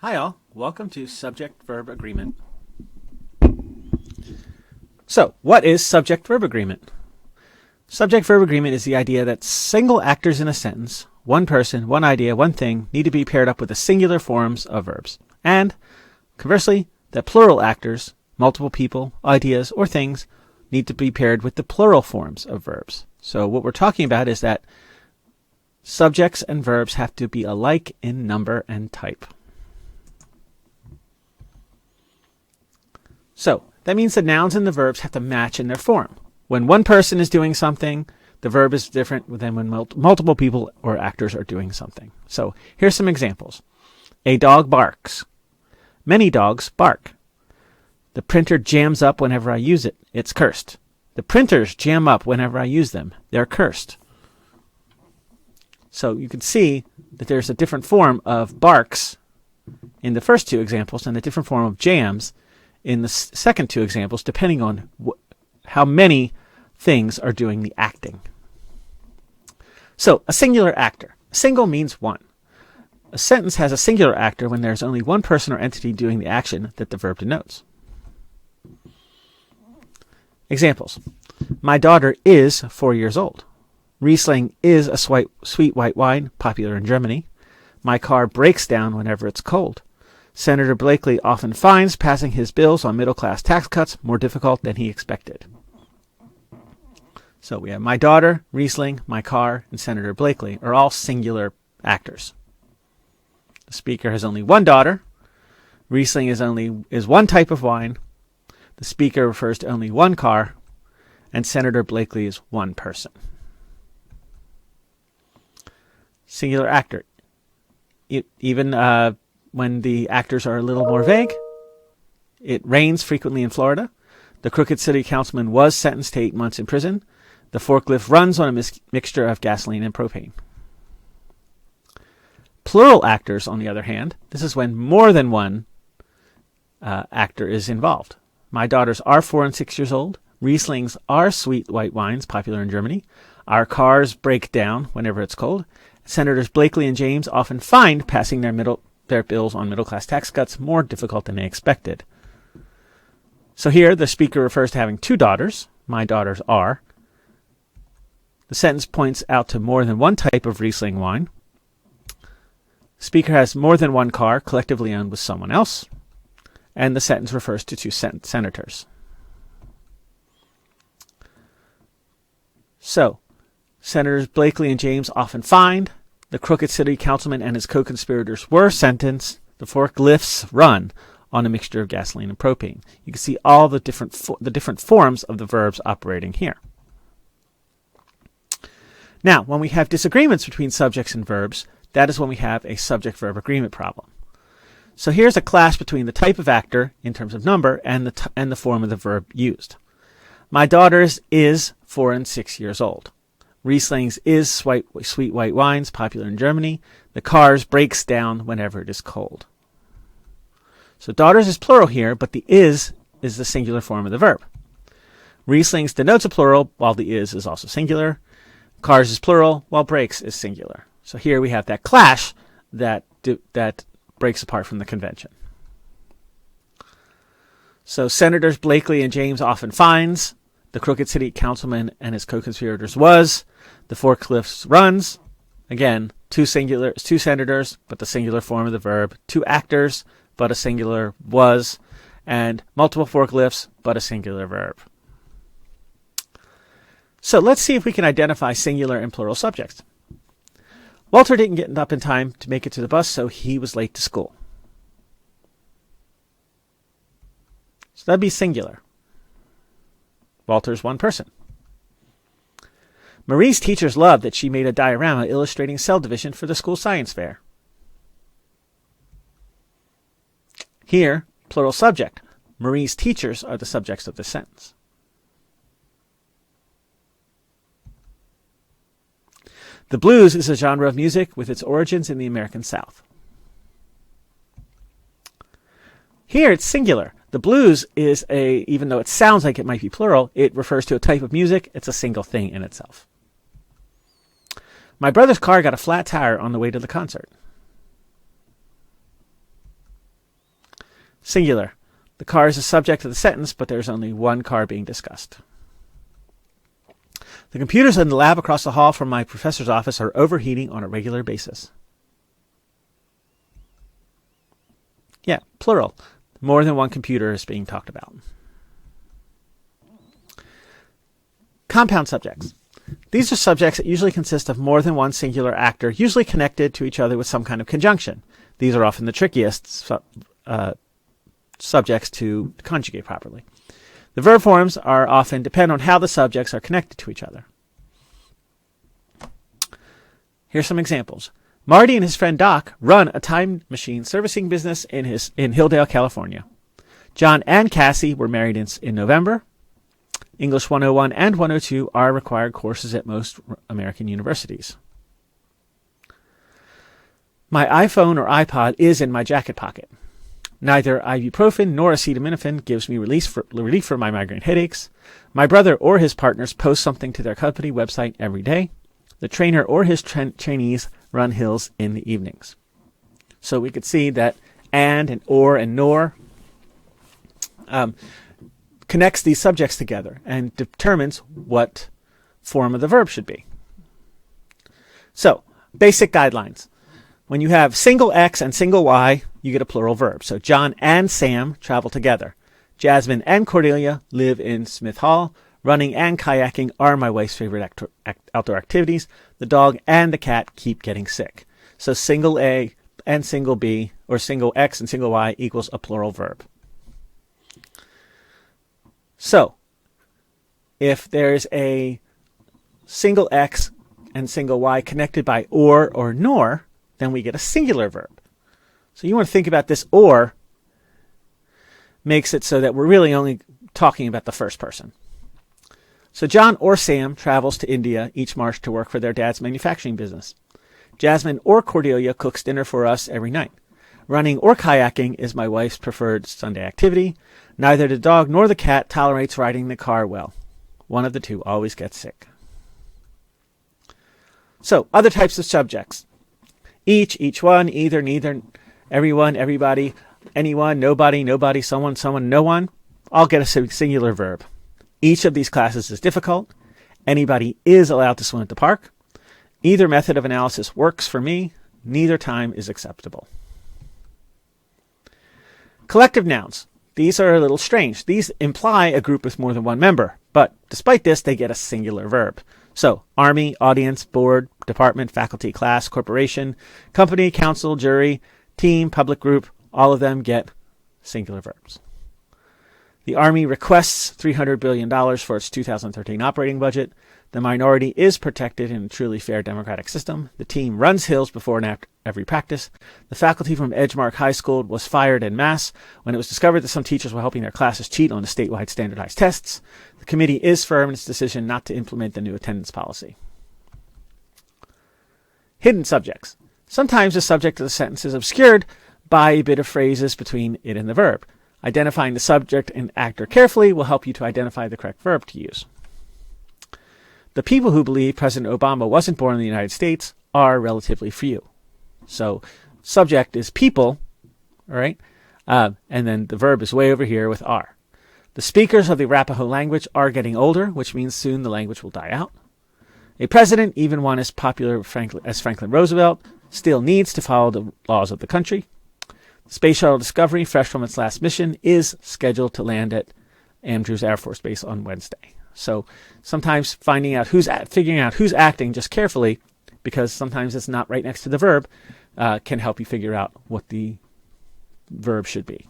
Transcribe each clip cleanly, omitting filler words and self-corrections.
Hi all, welcome to subject-verb agreement. So, what is subject-verb agreement? Subject-verb agreement is the idea that single actors in a sentence, one person, one idea, one thing, need to be paired up with the singular forms of verbs. And, conversely, that plural actors, multiple people, ideas, or things, need to be paired with the plural forms of verbs. So what we're talking about is that subjects and verbs have to be alike in number and type. So, that means the nouns and the verbs have to match in their form. When one person is doing something, the verb is different than when multiple people or actors are doing something. So, here's some examples. A dog barks. Many dogs bark. The printer jams up whenever I use it. It's cursed. The printers jam up whenever I use them. They're cursed. So, you can see that there's a different form of barks in the first two examples and a different form of jams in the second two examples, depending on how many things are doing the acting. So, a singular actor. Single means one. A sentence has a singular actor when there's only one person or entity doing the action that the verb denotes. Examples. My daughter is 4 years old. Riesling is a sweet white wine, popular in Germany. My car breaks down whenever it's cold. Senator Blakely often finds passing his bills on middle-class tax cuts more difficult than he expected. So we have my daughter, Riesling, my car, and Senator Blakely are all singular actors. The speaker has only one daughter. Riesling is one type of wine. The speaker refers to only one car, and Senator Blakely is one person. Singular actor. Even when the actors are a little more vague. It rains frequently in Florida. The crooked city councilman was sentenced to 8 months in prison. The forklift runs on a mixture of gasoline and propane. Plural actors, on the other hand, this is when more than one actor is involved. My daughters are 4 and 6 years old. Rieslings are sweet white wines, popular in Germany. Our cars break down whenever it's cold. Senators Blakely and James often find passing their bills on middle-class tax cuts more difficult than they expected. So here, the speaker refers to having two daughters. My daughters are. The sentence points out to more than one type of Riesling wine. The speaker has more than one car collectively owned with someone else. And the sentence refers to two senators. So, Senators Blakely and James often find. The crooked city councilman and his co-conspirators were sentenced. The forklifts run on a mixture of gasoline and propane. You can see all the different forms of the verbs operating here. Now, when we have disagreements between subjects and verbs, that is when we have a subject-verb agreement problem. So here's a clash between the type of actor in terms of number and the form of the verb used. My daughter's is 4 and 6 years old. Riesling's is sweet white wines, popular in Germany. The cars breaks down whenever it is cold. So daughters is plural here, but the is the singular form of the verb. Riesling's denotes a plural, while the is also singular. Cars is plural, while breaks is singular. So here we have that clash that breaks apart from the convention. So Senators Blakely and James often finds. The crooked city councilman and his co-conspirators was. The forklifts runs. Again, two senators, but the singular form of the verb. Two actors, but a singular was. And multiple forklifts, but a singular verb. So let's see if we can identify singular and plural subjects. Walter didn't get up in time to make it to the bus, so he was late to school. So that'd be singular. Walter's one person. Marie's teachers loved that she made a diorama illustrating cell division for the school science fair. Here, plural subject. Marie's teachers are the subjects of the sentence. The blues is a genre of music with its origins in the American South. Here it's singular. The blues is even though it sounds like it might be plural, it refers to a type of music. It's a single thing in itself. My brother's car got a flat tire on the way to the concert. Singular. The car is the subject of the sentence, but there's only one car being discussed. The computers in the lab across the hall from my professor's office are overheating on a regular basis. Yeah, plural. More than one computer is being talked about. Compound subjects. These are subjects that usually consist of more than one singular actor, usually connected to each other with some kind of conjunction. These are often the trickiest subjects to conjugate properly. The verb forms are often depend on how the subjects are connected to each other. Here's some examples. Marty and his friend Doc run a time machine servicing business in Hilldale, California. John and Cassie were married in November. English 101 and 102 are required courses at most American universities. My iPhone or iPod is in my jacket pocket. Neither ibuprofen nor acetaminophen gives me relief for my migraine headaches. My brother or his partners post something to their company website every day. The trainer or his trainees run hills in the evenings. So we could see that and or and nor connects these subjects together and determines what form of the verb should be. So, basic guidelines. When you have single X and single Y, you get a plural verb. So John and Sam travel together. Jasmine and Cordelia live in Smith Hall. Running and kayaking are my wife's favorite outdoor activities. The dog and the cat keep getting sick. So single A and single B, or single X and single Y equals a plural verb. So, if there's a single X and single Y connected by or nor, then we get a singular verb. So you want to think about this or makes it so that we're really only talking about the first person. So John or Sam travels to India each March to work for their dad's manufacturing business. Jasmine or Cordelia cooks dinner for us every night. Running or kayaking is my wife's preferred Sunday activity. Neither the dog nor the cat tolerates riding the car well. One of the two always gets sick. So, other types of subjects. Each one, either, neither, everyone, everybody, anyone, nobody, someone, no one, all get a singular verb. Each of these classes is difficult. Anybody is allowed to swim at the park. Either method of analysis works for me. Neither time is acceptable. Collective nouns. These are a little strange. These imply a group with more than one member, but despite this, they get a singular verb. So, army, audience, board, department, faculty, class, corporation, company, council, jury, team, public group, all of them get singular verbs. The Army requests $300 billion for its 2013 operating budget. The minority is protected in a truly fair democratic system. The team runs hills before and after every practice. The faculty from Edgemark High School was fired en masse when it was discovered that some teachers were helping their classes cheat on the statewide standardized tests. The committee is firm in its decision not to implement the new attendance policy. Hidden subjects. Sometimes the subject of the sentence is obscured by a bit of phrases between it and the verb. Identifying the subject and actor carefully will help you to identify the correct verb to use. The people who believe President Obama wasn't born in the United States are relatively few. So, subject is people, all right? And then the verb is way over here with are. The speakers of the Arapaho language are getting older, which means soon the language will die out. A president, even one as popular as Franklin Roosevelt, still needs to follow the laws of the country. The Space Shuttle Discovery, fresh from its last mission, is scheduled to land at Andrews Air Force Base on Wednesday. So sometimes figuring out who's acting just carefully, because sometimes it's not right next to the verb, can help you figure out what the verb should be.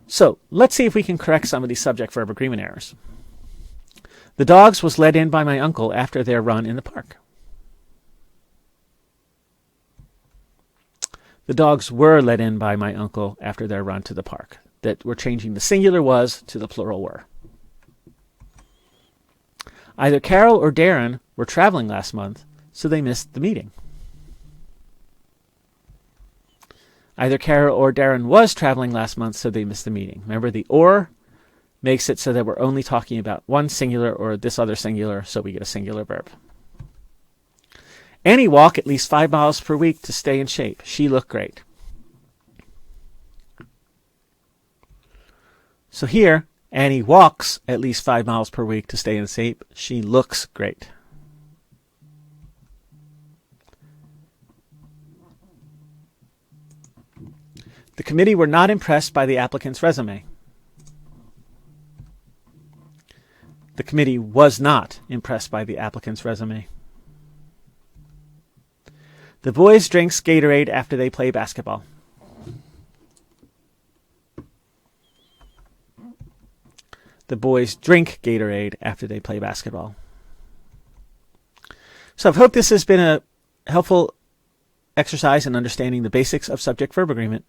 So let's see if we can correct some of these subject-verb agreement errors. The dogs was led in by my uncle after their run in the park. The dogs were led in by my uncle after their run to the park. That we're changing the singular was to the plural were. Either Carol or Darren were traveling last month, so they missed the meeting. Either Carol or Darren was traveling last month, so they missed the meeting. Remember, the or makes it so that we're only talking about one singular or this other singular, so we get a singular verb. Annie walked at least 5 miles per week to stay in shape. She looked great. So here, Annie walks at least 5 miles per week to stay in shape. She looks great. The committee were not impressed by the applicant's resume. The committee was not impressed by the applicant's resume. The boys drink Gatorade after they play basketball. The boys drink Gatorade after they play basketball. So I hope this has been a helpful exercise in understanding the basics of subject-verb agreement.